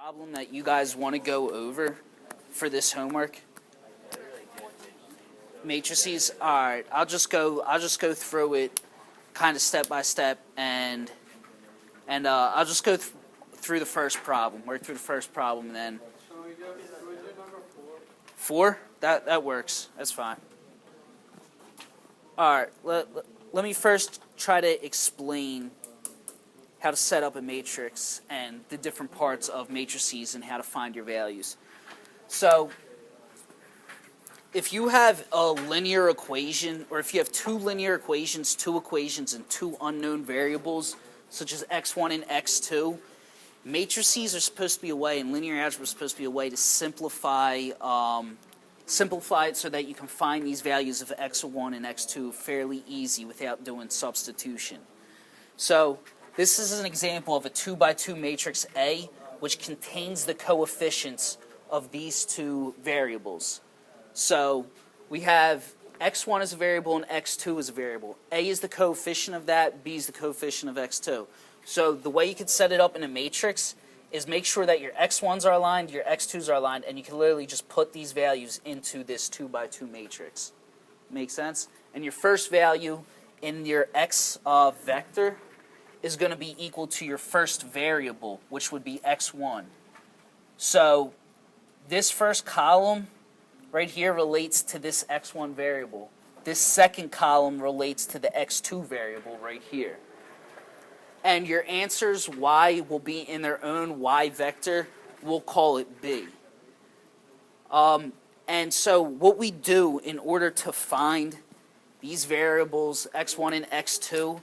problem that you guys want to go over for this homework? Matrices. All right, I'll just go through it, kind of step by step, and I'll just go through the first problem. Work through the first problem, and then. Shall we do number 4? 4? That works. That's fine. All right. Let me first try to explain how to set up a matrix and the different parts of matrices and how to find your values. So, if you have a linear equation, or if you have 2 linear equations, 2 equations, and 2 unknown variables, such as x1 and x2, matrices are supposed to be a way, and linear algebra is supposed to be a way to simplify it so that you can find these values of x1 and x2 fairly easy without doing substitution. So, this is an example of a 2 by 2 matrix A, which contains the coefficients of these 2 variables. So we have x1 as a variable and x2 as a variable. A is the coefficient of that, B is the coefficient of x2. So the way you could set it up in a matrix is make sure that your x1s are aligned, your x2s are aligned, and you can literally just put these values into this 2 by 2 matrix. Make sense? And your first value in your x vector is going to be equal to your first variable, which would be x1. So this first column right here relates to this x1 variable. This second column relates to the x2 variable right here. And your answers, y, will be in their own y vector. We'll call it b. And so what we do in order to find these variables, x1 and x2,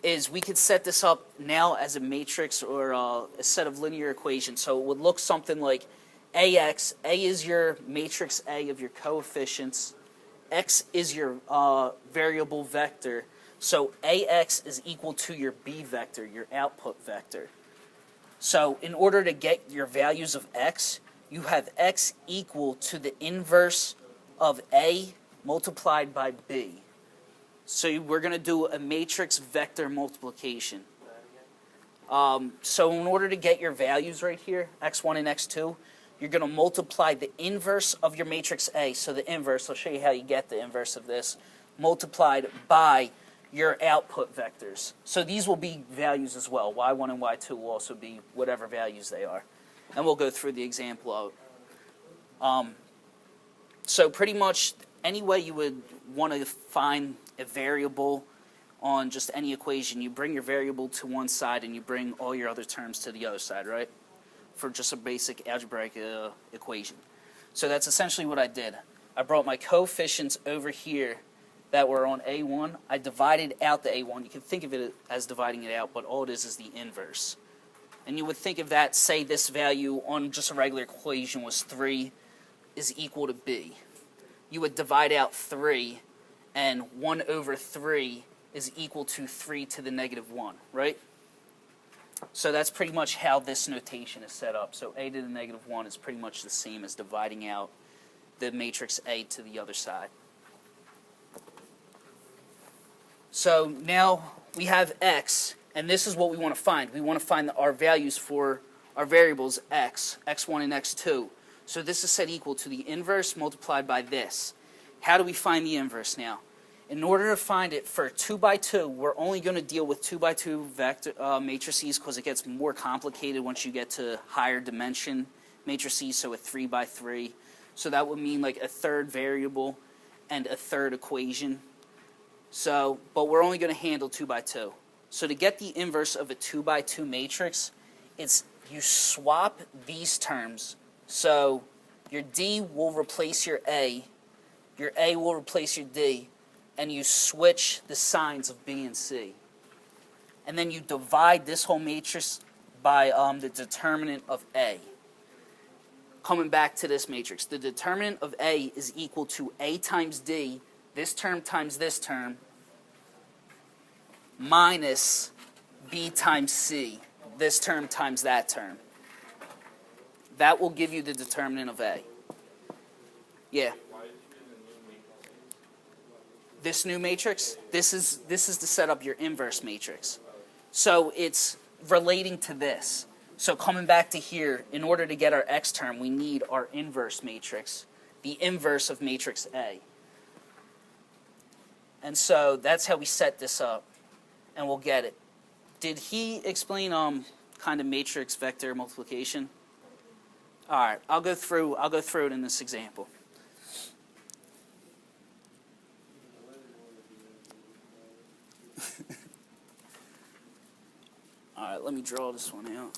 is we could set this up now as a matrix or a set of linear equations. So it would look something like AX. A is your matrix A of your coefficients. X is your variable vector. So AX is equal to your B vector, your output vector. So in order to get your values of X, you have X equal to the inverse of A multiplied by B. So we're going to do a matrix vector multiplication. So in order to get your values right here, x1 and x2, you're going to multiply the inverse of your matrix A. So the inverse, I'll show you how you get the inverse of this, multiplied by your output vectors. So these will be values as well. Y1 and Y2 will also be whatever values they are. And we'll go through the example of it. So pretty much any way you would want to find a variable on just any equation, you bring your variable to one side and you bring all your other terms to the other side, right? For just a basic algebraic equation. So that's essentially what I did. I brought my coefficients over here that were on A1. I divided out the A1. You can think of it as dividing it out, but all it is the inverse. And you would think of that, say this value on just a regular equation was 3 is equal to B. You would divide out 3, and 1 over 3 is equal to 3 to the negative 1, right? So that's pretty much how this notation is set up. So A to the negative 1 is pretty much the same as dividing out the matrix A to the other side. So now we have X, and this is what we want to find. We want to find our values for our variables X, x1 and x2. So this is set equal to the inverse multiplied by this. How do we find the inverse now? In order to find it for 2 by 2, we're only going to deal with 2 by 2 vector matrices because it gets more complicated once you get to higher dimension matrices, so a 3 by 3. So that would mean like a third variable and a third equation. So, but we're only going to handle 2 by 2. So to get the inverse of a 2 by 2 matrix, it's you swap these terms. So your D will replace your A will replace your D, and you switch the signs of B and C. And then you divide this whole matrix by the determinant of A. Coming back to this matrix, the determinant of A is equal to A times D, this term times this term, minus B times C, this term times that term. That will give you the determinant of A. Yeah. This new matrix, this is to set up your inverse matrix. So it's relating to this. So coming back to here, in order to get our X term, we need our inverse matrix, the inverse of matrix A. And so that's how we set this up, and we'll get it. Did he explain kind of matrix vector multiplication? All right, I'll go through it in this example. All right, let me draw this one out.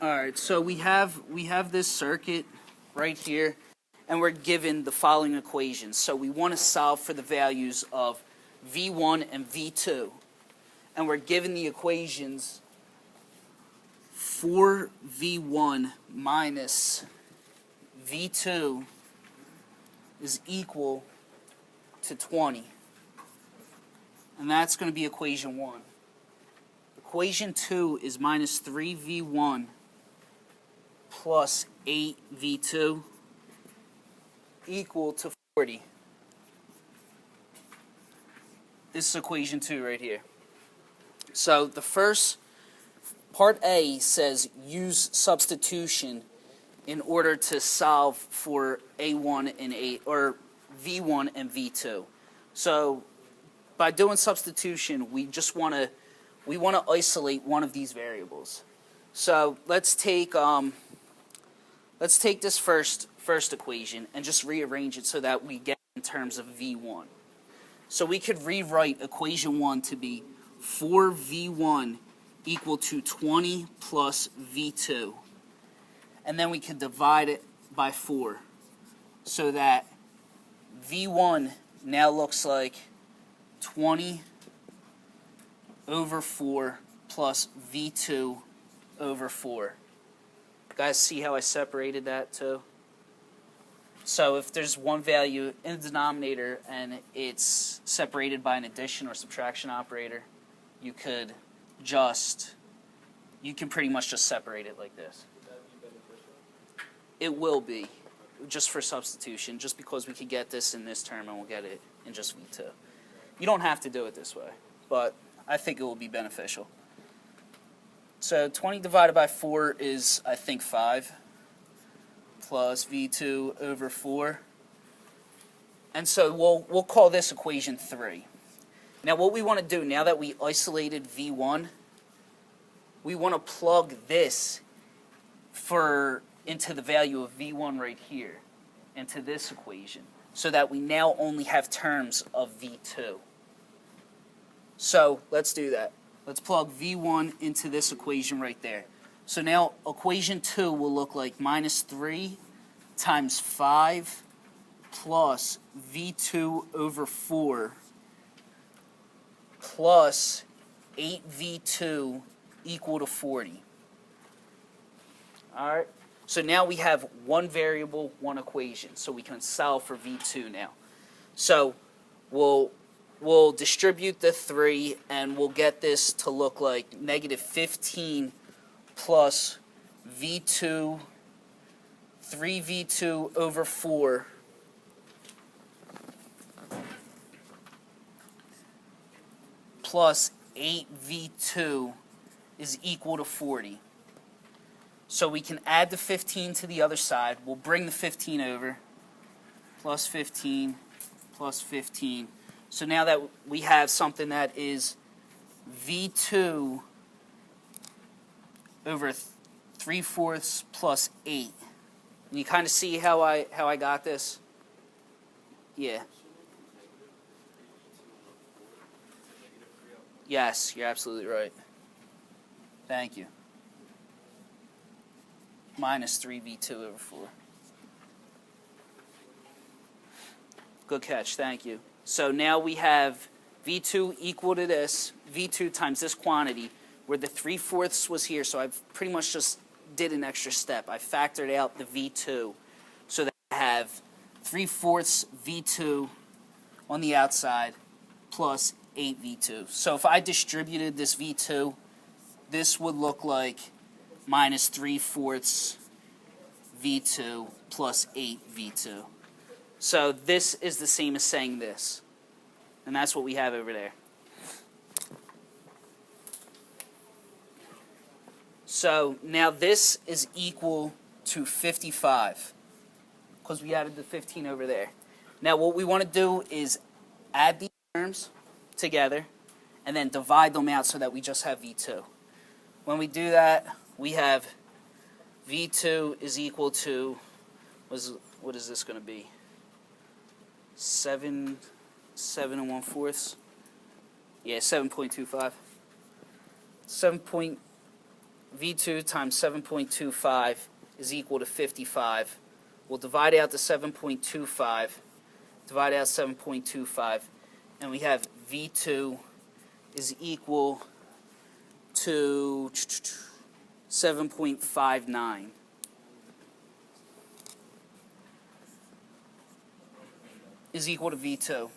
All right, so we have this circuit right here, and we're given the following equations. So we want to solve for the values of V1 and V2, and we're given the equations 4V1 minus V2 is equal to 20, and that's going to be equation 1. Equation 2 is minus 3V1 plus 8V2 equal to 40. This is equation 2 right here. So the first, part A says use substitution in order to solve for A1 and A, or V1 and V2. So by doing substitution, we want to isolate one of these variables. So let's take this first equation and just rearrange it so that we get in terms of V1. So we could rewrite equation 1 to be 4V1 equal to 20 plus V2. And then we could divide it by 4 so that V1 now looks like 20 over 4 plus V2 over 4. Guys, see how I separated that too? So if there's one value in the denominator and it's separated by an addition or subtraction operator, you can pretty much just separate it like this. Would that be beneficial? It will be, just for substitution, just because we could get this in this term and we'll get it in just V2. You don't have to do it this way, but I think it will be beneficial. So 20 divided by 4 is, I think, 5, plus V2 over 4. And so we'll call this equation 3. Now what we want to do, now that we isolated V1, we want to plug this into the value of V1 right here, into this equation, so that we now only have terms of V2. So let's do that. Let's plug V1 into this equation right there. So now equation 2 will look like minus 3 times 5 plus V2 over 4 plus 8V2 equal to 40. All right. So now we have one variable, one equation. So we can solve for V2 now. So we'll distribute the 3, and we'll get this to look like negative 15 plus V2, 3V2 over 4 plus 8V2 is equal to 40. So we can add the 15 to the other side. We'll bring the 15 over, plus 15, plus 15. So now that we have something that is V2 over 3/4 plus 8. And you kind of see how I got this? Yeah. Yes, you're absolutely right. Thank you. Minus 3v2 over 4. Good catch, thank you. So now we have v2 equal to this, v2 times this quantity, where the 3/4 was here, so I've pretty much just did an extra step. I factored out the v2, so that I have 3/4 v2 on the outside plus 8 v2. So if I distributed this v2, this would look like minus 3/4 v2 plus 8 v2. So this is the same as saying this. And that's what we have over there. So now this is equal to 55, because we added the 15 over there. Now what we want to do is add these terms together and then divide them out so that we just have v2. When we do that, we have v2 is equal to, what is this going to be? 7 1/4. Yeah, 7.25. V2 times 7.25 is equal to 55. We'll divide out the 7.25, divide out 7.25, and we have V2 is equal to 7.59. Is equal to V2.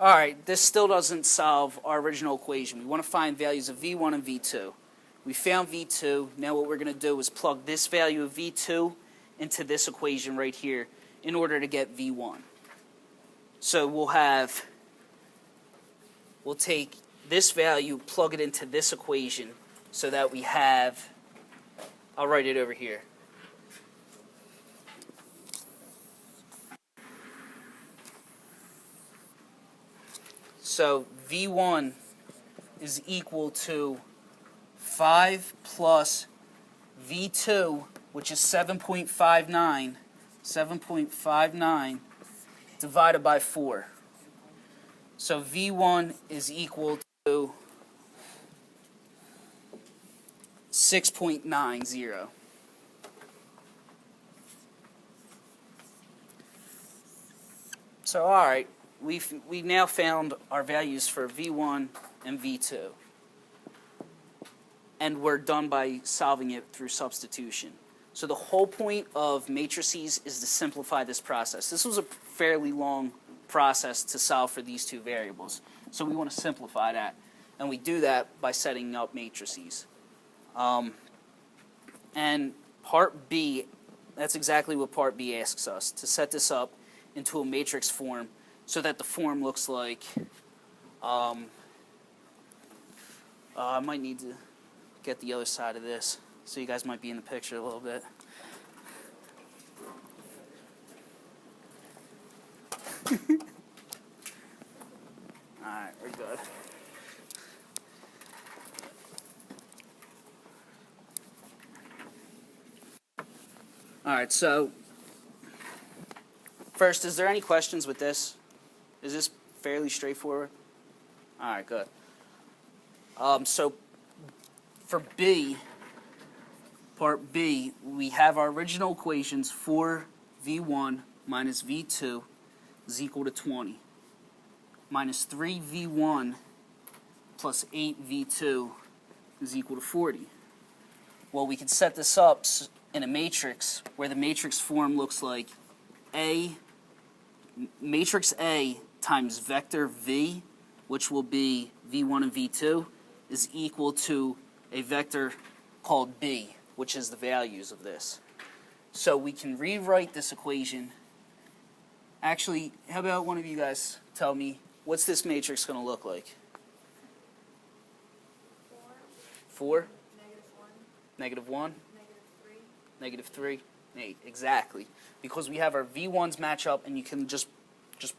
Alright, this still doesn't solve our original equation. We want to find values of V1 and V2. We found V2. Now what we're going to do is plug this value of V2 into this equation right here in order to get V1. So we'll take this value, plug it into this equation so that we have, I'll write it over here. So V1 is equal to 5 plus V2, which is 7.59 divided by 4. So V1 is equal to 6.90. So all right. We now found our values for V1 and V2. And we're done by solving it through substitution. So the whole point of matrices is to simplify this process. This was a fairly long process to solve for these two variables. So we want to simplify that. And we do that by setting up matrices. And part B, that's exactly what part B asks us, to set this up into a matrix form so that the form looks like, I might need to get the other side of this so you guys might be in the picture a little bit. Alright, we're good. Alright, so first, is there any questions with this? Is this fairly straightforward? Alright, good. So for B, part B, we have our original equations. 4v1 minus v2 is equal to 20. Minus 3v1 plus 8v2 is equal to 40. Well, we can set this up in a matrix where the matrix form looks like matrix A times vector V, which will be V1 and V2, is equal to a vector called B, which is the values of this. So we can rewrite this equation. Actually, how about one of you guys tell me, what's this matrix going to look like? 4? Negative 1? Negative 3? 8, exactly. Because we have our V1s match up, and you can just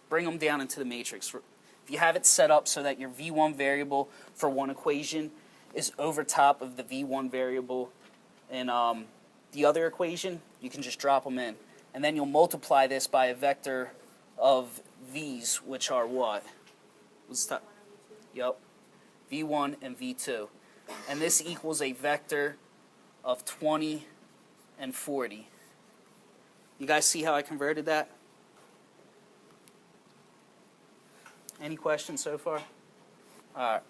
bring them down into the matrix. If you have it set up so that your V1 variable for one equation is over top of the V1 variable in the other equation, you can just drop them in. And then you'll multiply this by a vector of v's, which are what? Yep, v1 and v2. And this equals a vector of 20 and 40. You guys see how I converted that? Any questions so far? All right.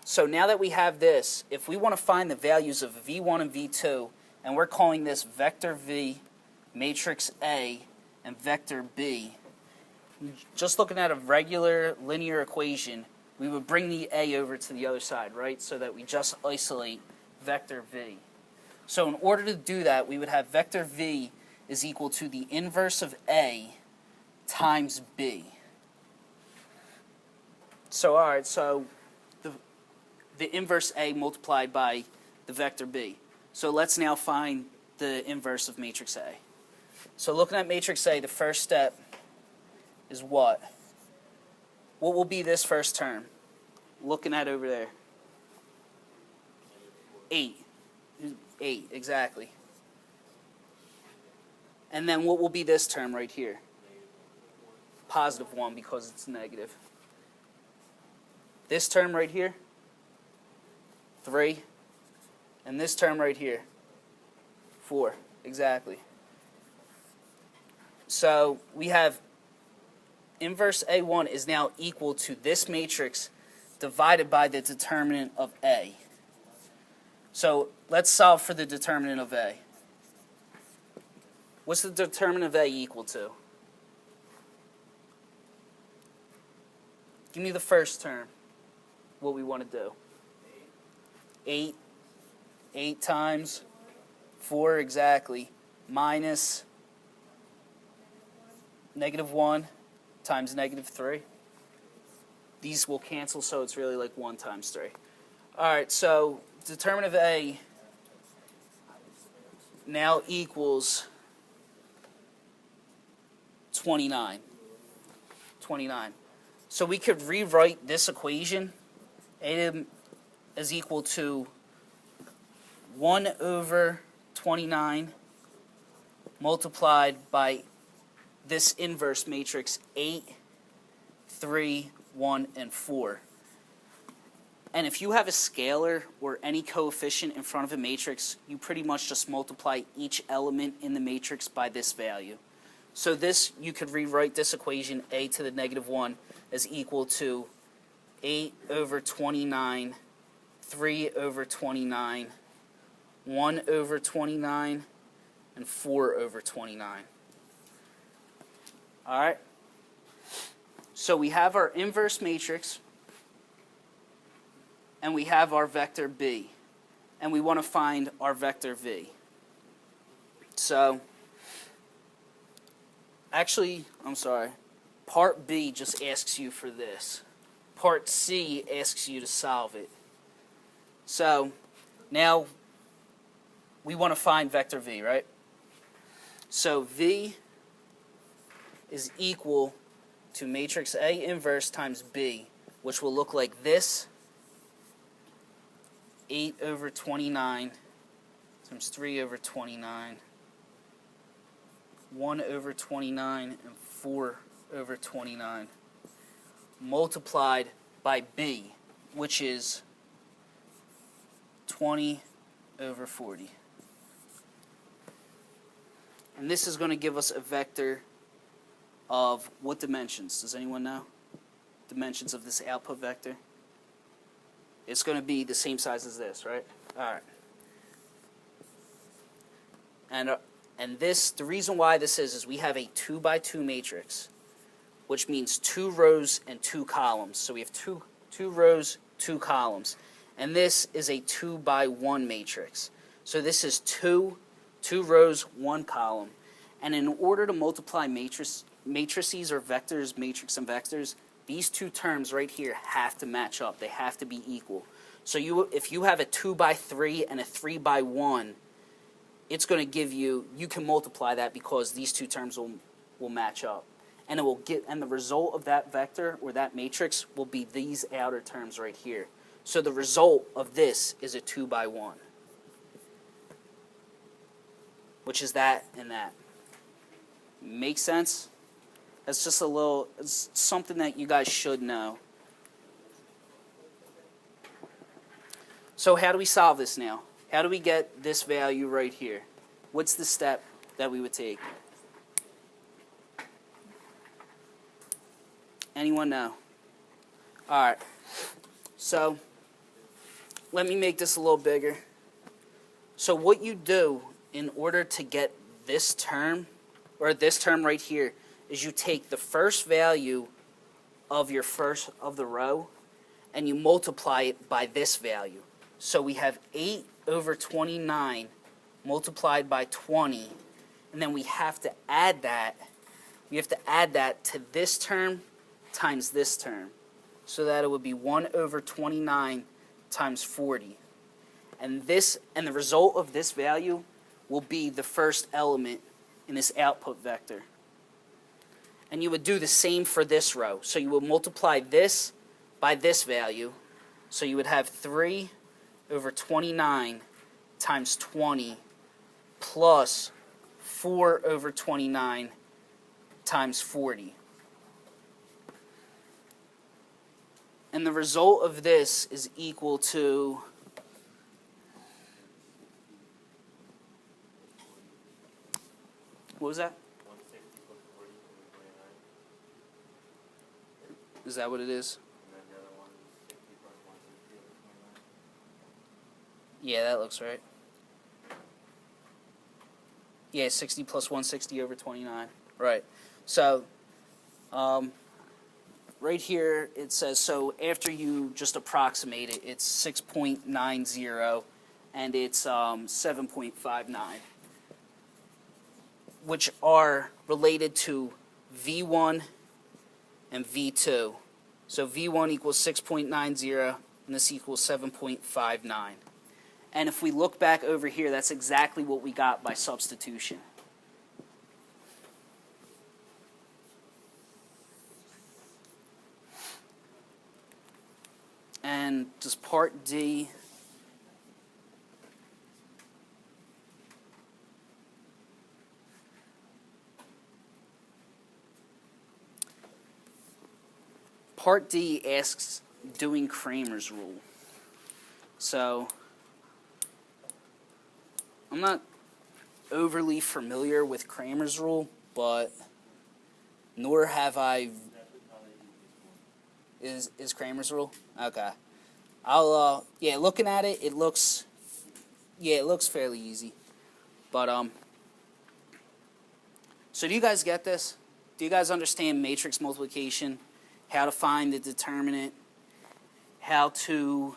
So now that we have this, if we want to find the values of v1 and v2, and we're calling this vector v, matrix A, and vector B, just looking at a regular linear equation, we would bring the A over to the other side, right? So that we just isolate vector v. So in order to do that, we would have vector v is equal to the inverse of A times B. So, all right, so the inverse A multiplied by the vector B. So let's now find the inverse of matrix A. So looking at matrix A, the first step is what? What will be this first term? Looking at over there. 8. 8, exactly. And then what will be this term right here? Positive 1 because it's negative. This term right here? 3. And this term right here? 4. Exactly. So we have inverse A1 is now equal to this matrix divided by the determinant of A. So let's solve for the determinant of A. What's the determinant of A equal to? Give me the first term, what we want to do. 8. 8 times 4, exactly, minus negative 1 times negative 3. These will cancel, so it's really like 1 times 3. All right, so determinant of A now equals 29. 29. So we could rewrite this equation. A is equal to 1 over 29 multiplied by this inverse matrix 8, 3, 1, and 4. And if you have a scalar or any coefficient in front of a matrix, you pretty much just multiply each element in the matrix by this value. So this, you could rewrite this equation, a to the negative 1, as equal to 8 over 29, 3 over 29, 1 over 29, and 4 over 29. All right? So we have our inverse matrix, and we have our vector B, and we want to find our vector V. So, actually, I'm sorry, part B just asks you for this. Part C asks you to solve it. So, now we want to find vector V, right? So V is equal to matrix A inverse times B, which will look like this. 8 over 29 times 3 over 29, 1 over 29, and 4 over 29, multiplied by B, which is 20 over 40. And this is going to give us a vector of what dimensions? Does anyone know? Dimensions of this output vector? It's going to be the same size as this, right? All right. And this, the reason why this is we have a 2 by 2 matrix, which means 2 rows and 2 columns. So we have two rows, 2 columns. And this is a 2 by 1 matrix. So this is 2 rows, 1 column. And in order to multiply matrices or vectors, matrix and vectors, these two terms right here have to match up. They have to be equal. So if you have a 2 by 3 and a 3 by 1, it's going to give you, you can multiply that because these two terms will match up. And and the result of that vector or that matrix will be these outer terms right here. So the result of this is a 2 by 1. which is that and that. Make sense? That's just it's something that you guys should know. So how do we solve this now? How do we get this value right here? What's the step that we would take? Anyone know? All right. So let me make this a little bigger. So what you do in order to get this term, or this term right here, is you take the first value of the row and you multiply it by this value. So we have 8 over 29 multiplied by 20, and then we have to add that. We have to add that to this term times this term, so that it would be 1 over 29 times 40. And the result of this value will be the first element in this output vector. And you would do the same for this row. So you will multiply this by this value. So you would have 3 over 29 times 20 plus 4 over 29 times 40. And the result of this is equal to what was that? 160 plus 40 over 29. Is that what it is? And then the other one is 60 plus 160 over 29. Yeah, that looks right. Yeah, 60 plus 160 over 29. Right. So, right here it says, so after you just approximate it, it's 6.90 and it's 7.59, which are related to V1 and V2. So V1 equals 6.90 and this equals 7.59. And if we look back over here, that's exactly what we got by substitution. And does part D Part D asks doing Cramer's rule. So I'm not overly familiar with Cramer's rule, but nor have I. Is Cramer's rule? Okay. I'll yeah, looking at it, it looks fairly easy. But so do you guys get this? Do you guys understand matrix multiplication? How to find the determinant, how to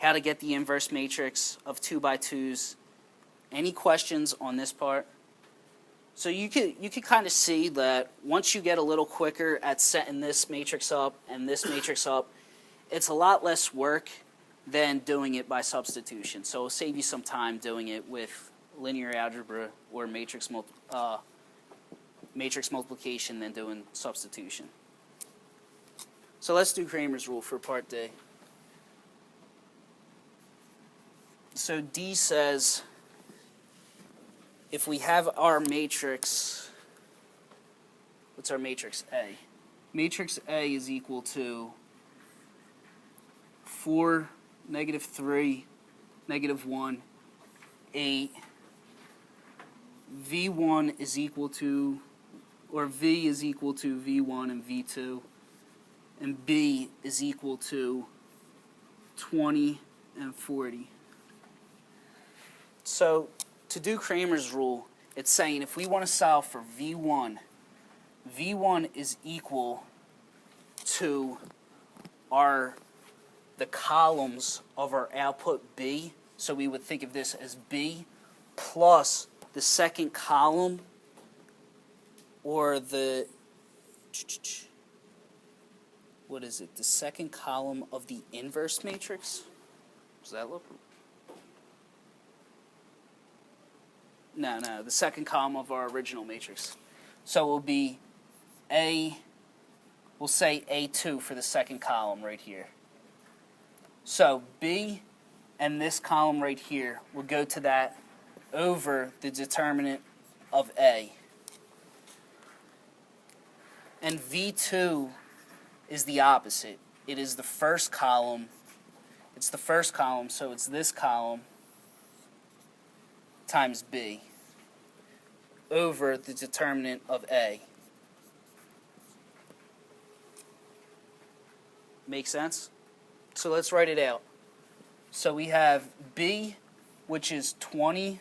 get the inverse matrix of 2 by 2s. Any questions on this part? So you could kind of see that once you get a little quicker at setting this matrix up and this matrix up, it's a lot less work than doing it by substitution. So it'll save you some time doing it with linear algebra or matrix multiplication than doing substitution. So let's do Cramer's rule for part D. So D says if we have our matrix, what's our matrix A? Matrix A is equal to 4, -3, -1, 8. V1 is equal to, or V is equal to V1 and V2. And B is equal to 20 and 40. So to do Cramer's rule, it's saying if we want to solve for V1, V1 is equal to the columns of our output B. So we would think of this as B plus the second column, or the what is it? The second column of the inverse matrix? Does that look? No, the second column of our original matrix. So it will be we'll say A2 for the second column right here. So B and this column right here will go to that over the determinant of A. And V2 is the opposite. It is the first column. It's the first column, so it's this column times B over the determinant of A. Make sense? So let's write it out. So we have B, which is 20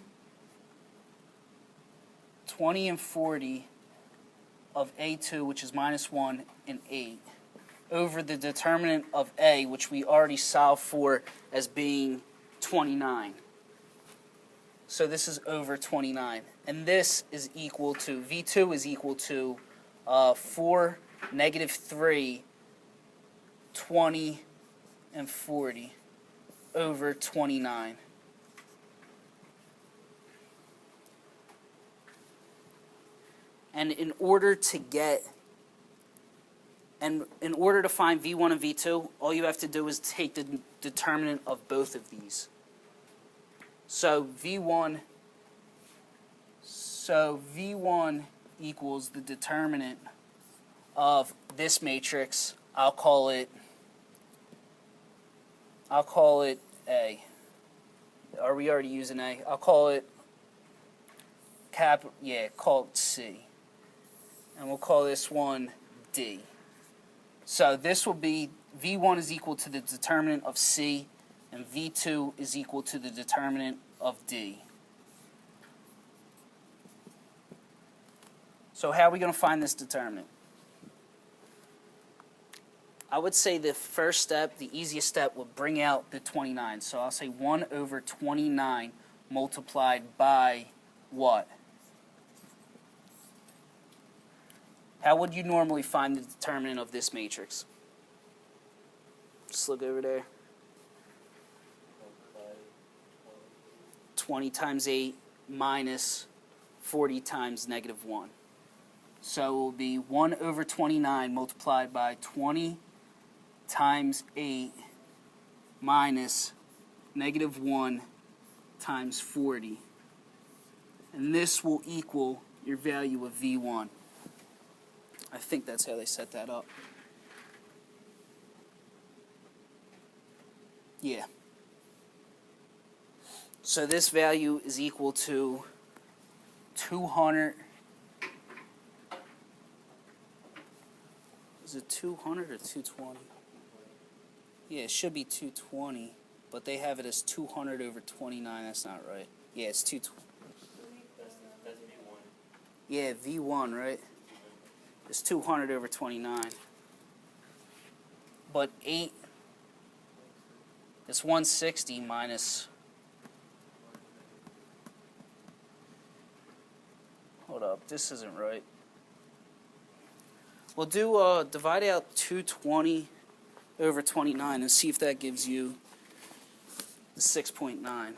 and 40 of A2, which is -1 and 8, over the determinant of A, which we already solved for as being 29. So this is over 29. And this is equal to, V2 is equal to 4, -3, 20, and 40 over 29. And in order to find V1 and V2, all you have to do is take the determinant of both of these. So V1 equals the determinant of this matrix. I'll call it A. Are we already using A? I'll call it call it C. And we'll call this one D. So this will be, V1 is equal to the determinant of C, and V2 is equal to the determinant of D. So how are we going to find this determinant? I would say the first step, the easiest step, would bring out the 29. So I'll say 1 over 29 multiplied by what? How would you normally find the determinant of this matrix? Just look over there. 20 times 8 minus 40 times -1. So it will be 1 over 29 multiplied by 20 times 8 minus -1 times 40. And this will equal your value of V1. I think that's how they set that up. Yeah. So this value is equal to 200. Is it 200 or 220? Yeah, it should be 220, but they have it as 200 over 29. That's not right. Yeah, it's 220. That's V1. Yeah, V1, right? It's 200 over 29. But 8, it's 160 minus, hold up, this isn't right. We'll do, divide out 220 over 29 and see if that gives you the 6.9.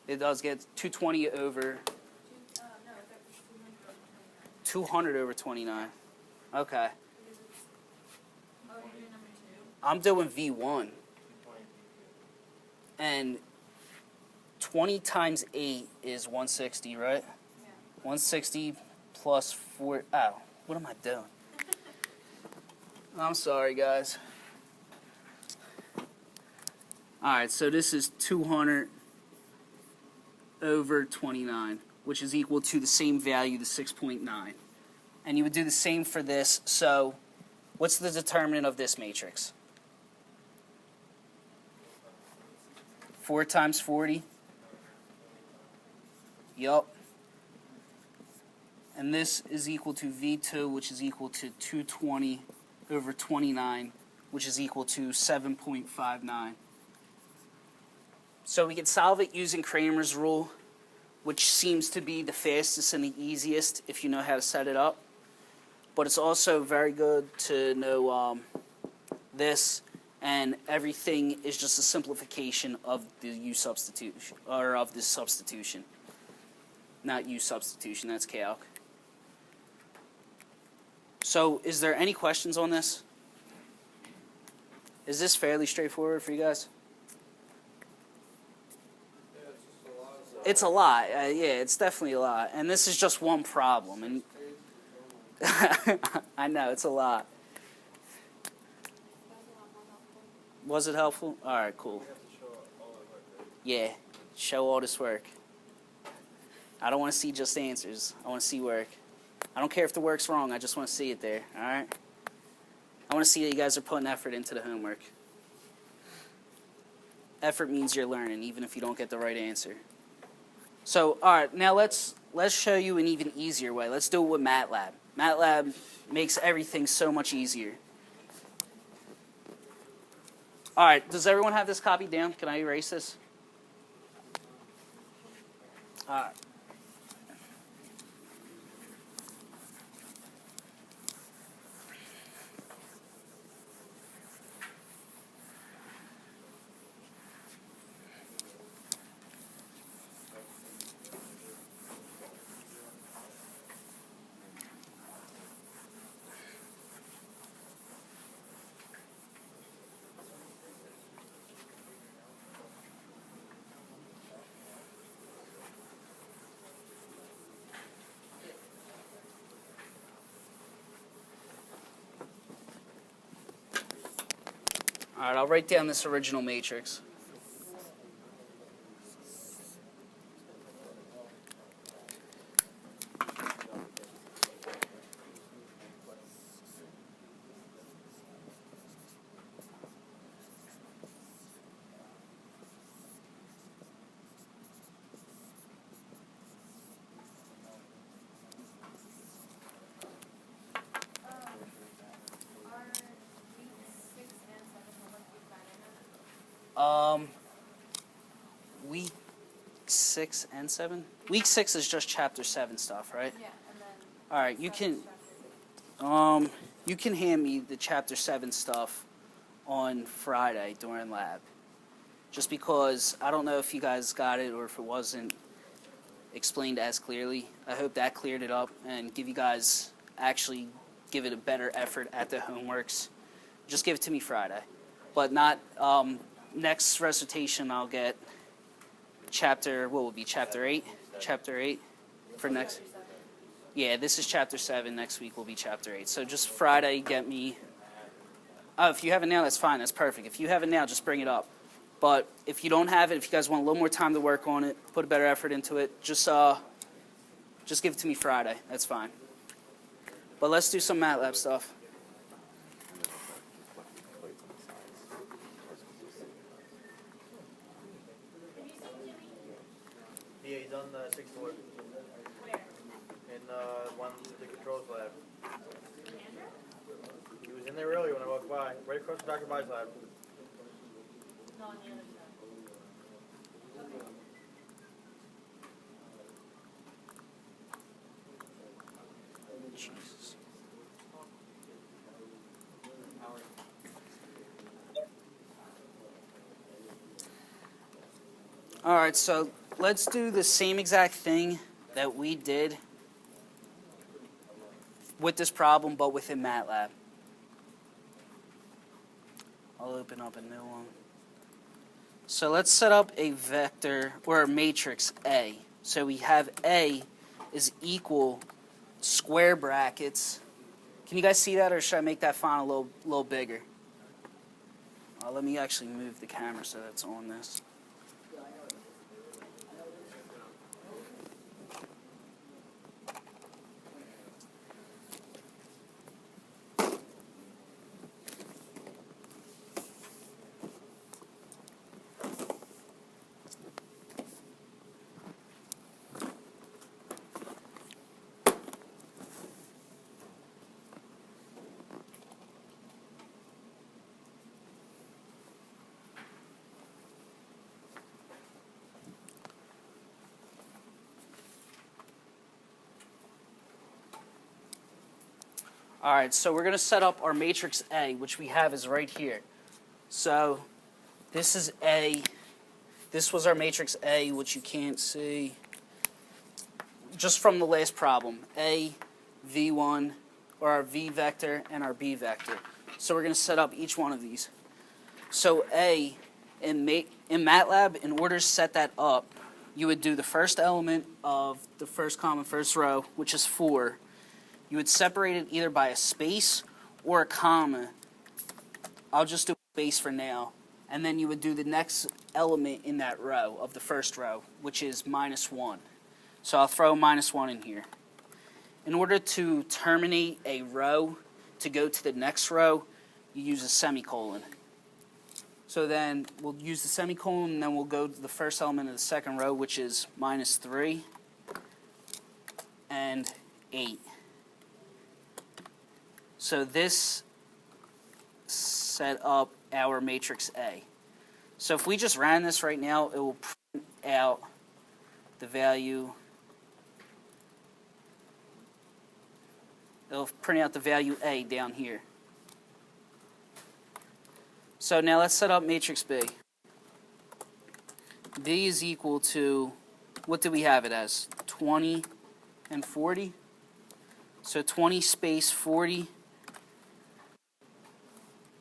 It does get 220 over 200 over 29. Okay. I'm doing V1. And 20 times 8 is 160, right? Yeah. 160 plus 4. Oh, what am I doing? I'm sorry, guys. Alright, so this is 200 over 29, which is equal to the same value, the 6.9. And you would do the same for this. So what's the determinant of this matrix? 4 times 40? Yup. And this is equal to V2, which is equal to 220 over 29, which is equal to 7.59. So we can solve it using Cramer's rule, which seems to be the fastest and the easiest if you know how to set it up. But it's also very good to know this, and everything is just a simplification of the U substitution, or of this substitution. Not U substitution, that's calc. So is there any questions on this? Is this fairly straightforward for you guys? Yeah, it's just a lot of It's a lot. Yeah, it's definitely a lot. And this is just one problem. And I know, it's a lot. Was it helpful? All right, cool. Yeah, show all this work. I don't want to see just answers. I want to see work. I don't care if the work's wrong. I just want to see it there, all right? I want to see that you guys are putting effort into the homework. Effort means you're learning, even if you don't get the right answer. So, all right, now let's show you an even easier way. Let's do it with Matlab. Matlab makes everything so much easier. All right, does everyone have this copied down? Can I erase this? All right. All right, I'll write down this original matrix. Week 6 and 7? Week 6 is just chapter 7 stuff, right? Yeah, and then. All right, you can hand me the chapter 7 stuff on Friday during lab. Just because I don't know if you guys got it or if it wasn't explained as clearly. I hope that cleared it up and give you guys actually give it a better effort at the homeworks. Just give it to me Friday. But not next recitation I'll get chapter, what will be chapter 8? Chapter 8 for next. Yeah, this is chapter 7. Next week will be chapter 8. So just Friday, get me. Oh, if you have it now, that's fine. That's perfect. If you have it now, just bring it up. But if you don't have it, if you guys want a little more time to work on it, put a better effort into it, just give it to me Friday. That's fine. But let's do some Matlab stuff. Yeah, he's on the 6th floor. Where? In the controls lab. He was in there earlier when I walked by, right across from Dr. By's lab. No, on the other side. Jesus. All right, so let's do the same exact thing that we did with this problem, but within Matlab. I'll open up a new one. So let's set up a vector or a matrix A. So we have A is equal square brackets. Can you guys see that, or should I make that font a little bigger? Let me actually move the camera so that's on this. All right, so we're going to set up our matrix A, which we have is right here. So this is A. This was our matrix A, which you can't see. Just from the last problem, A, V1, or our V vector, and our B vector. So we're going to set up each one of these. So A, in MATLAB, in order to set that up, you would do the first element of the first column, first row, which is 4. You would separate it either by a space or a comma. I'll just do a space for now. And then you would do the next element in that row of the first row, which is -1. So I'll throw -1 in here. In order to terminate a row to go to the next row, you use a semicolon. So then we'll use the semicolon, and then we'll go to the first element of the second row, which is -3 and 8. So this set up our matrix A. So if we just ran this right now, it will print out the value. It'll print out the value A down here. So now let's set up matrix B. B is equal to, what do we have it as? 20 and 40. So 20 space 40.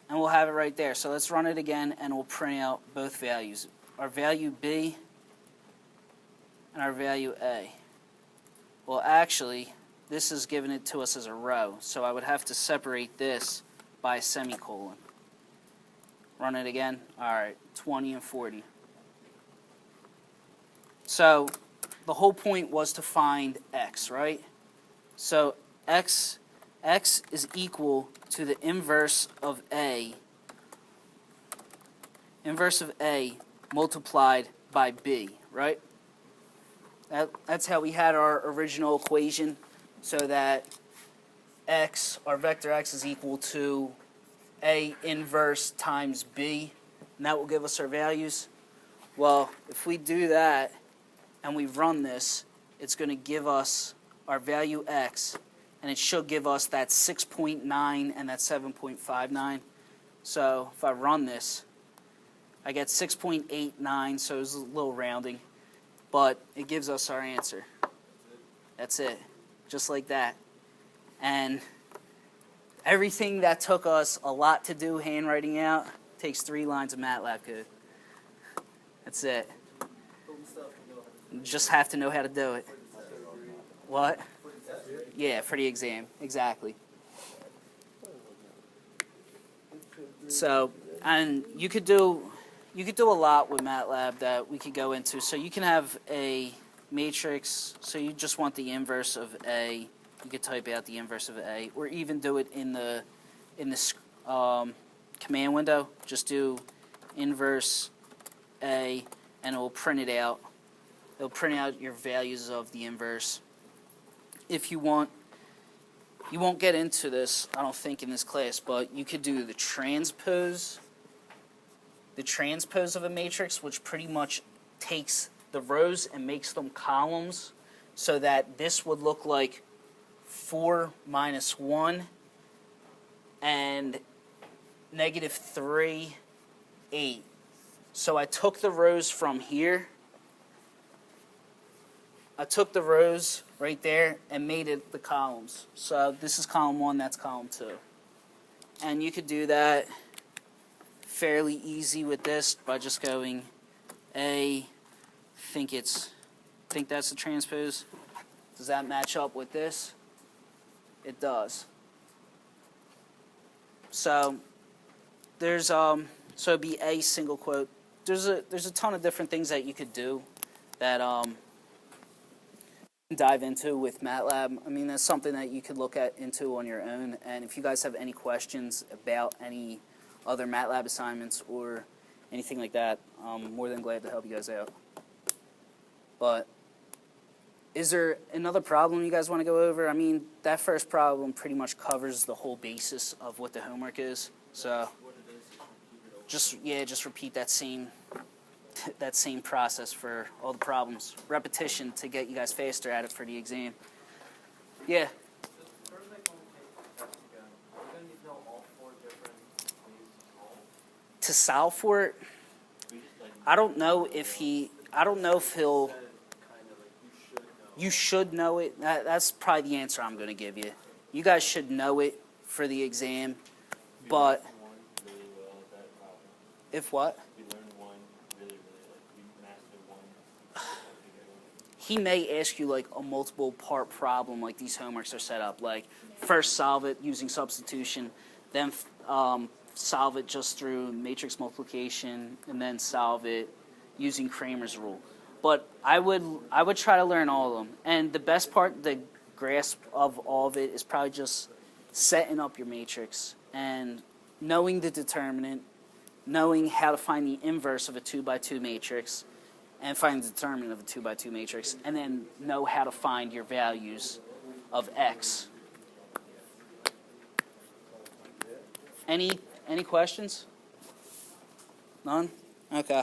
And we'll have it right there. So let's run it again, and we'll print out both values. Our value B and our value A. Well, actually, this is giving it to us as a row. So I would have to separate this by a semicolon. Run it again. All right, 20 and 40. So the whole point was to find x, right? So x is equal to the inverse of A. Inverse of A multiplied by B, right? That's how we had our original equation, so that x, our vector x, is equal to A inverse times B, and that will give us our values. Well, if we do that and we run this, it's going to give us our value x, and it should give us that 6.9 and that 7.59. So if I run this, I get 6.89, so it's a little rounding, but it gives us our answer. That's it, just like that. And everything that took us a lot to do handwriting out takes 3 lines of Matlab code. That's it. You just have to know how to do it. What? Yeah, for the exam, exactly. So, and you could do a lot with Matlab that we could go into. So you can have a matrix. So you just want the inverse of A. You could type out the inverse of A, or even do it in the command window. Just do inverse A, and it will print it out. It'll print out your values of the inverse. If you want, you won't get into this, I don't think, in this class, but you could do the transpose of a matrix, which pretty much takes the rows and makes them columns, so that this would look like 4 minus 1 and -3, 8. So I took the rows from here. I took the rows right there and made it the columns. So this is column 1, that's column 2. And you could do that fairly easy with this by just going A, think that's the transpose. Does that match up with this? It does. So there's so it'd be A single quote. There's a ton of different things that you could do that dive into with Matlab. I mean, that's something that you could look into on your own. And if you guys have any questions about any other Matlab assignments or anything like that, I'm more than glad to help you guys out. But is there another problem you guys want to go over? I mean, that first problem pretty much covers the whole basis of what the homework is. So just repeat that same process for all the problems. Repetition to get you guys faster at it for the exam. Yeah. To solve for it, I don't know if he'll. You should know it. That's probably the answer I'm going to give you. You guys should know it for the exam, but if what? he may ask you like a multiple part problem, like these homeworks are set up. Like first solve it using substitution, then solve it just through matrix multiplication, and then solve it using Cramer's rule. But I would try to learn all of them. And the best part, the grasp of all of it, is probably just setting up your matrix and knowing the determinant, knowing how to find the inverse of a 2 by 2 matrix, and find the determinant of a 2 by 2 matrix, and then know how to find your values of x. Any questions? None? Okay.